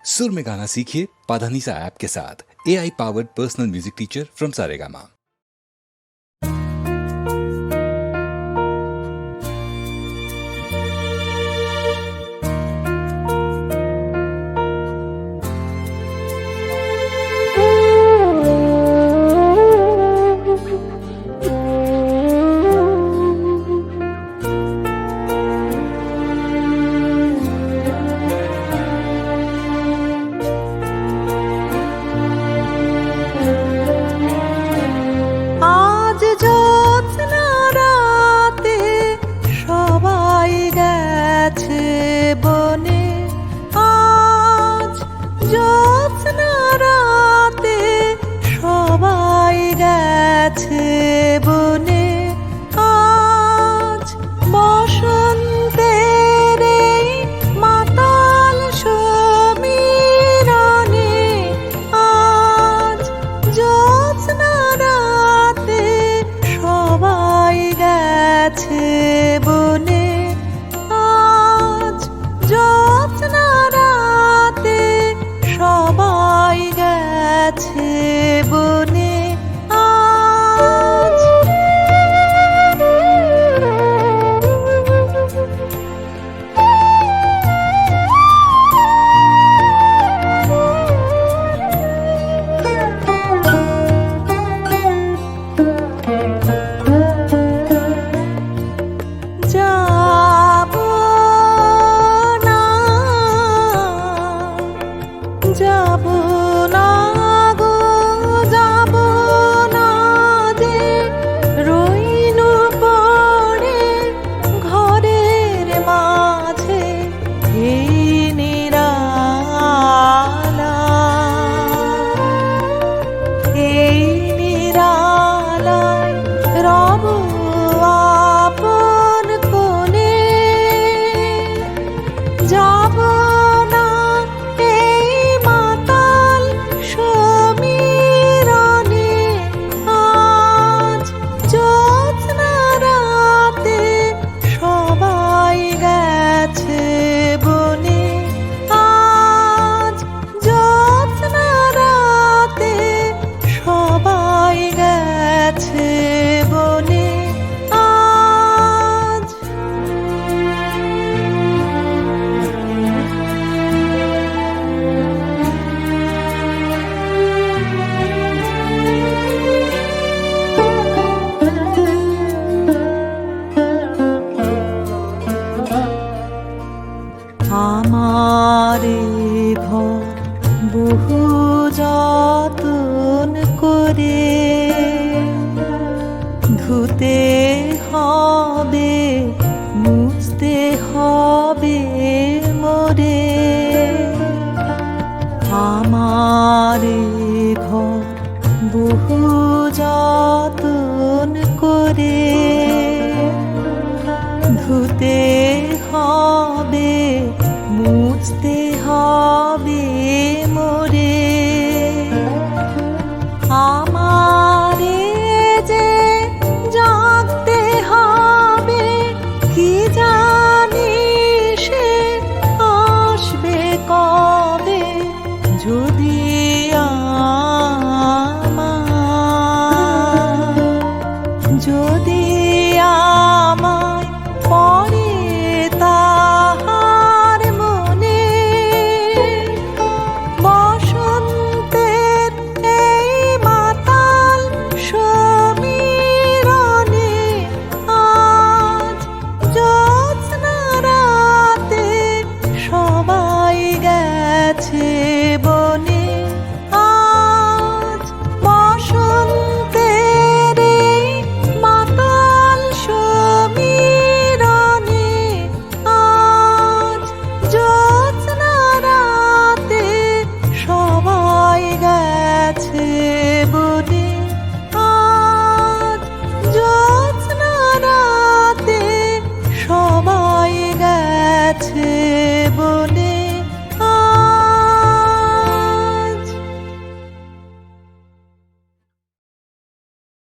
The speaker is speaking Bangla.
सुर में गाना सीखिए पाधानीसा ऐप के साथ। AI powered personal music teacher from Saregama. বনে আজ বসন্তের এই মাতাল সমীরণে, আজ জ্যোৎস্না রাতে সবাই গেছে বনে, আজ জ্যোৎস্না রাতে সবাই গেছে বনে। যাব না গো, যাব না যে রইনু পড়ে ঘরের মাঝে এই নিরালায় রব আপন কোলে। যাব আমারে ঘর বহু যতন করে ধুতে হবে, মুছতে হবে মোরে। আমারে ঘর বহু যতন করে ধুতে হবে, মুছতে হবে মোরে।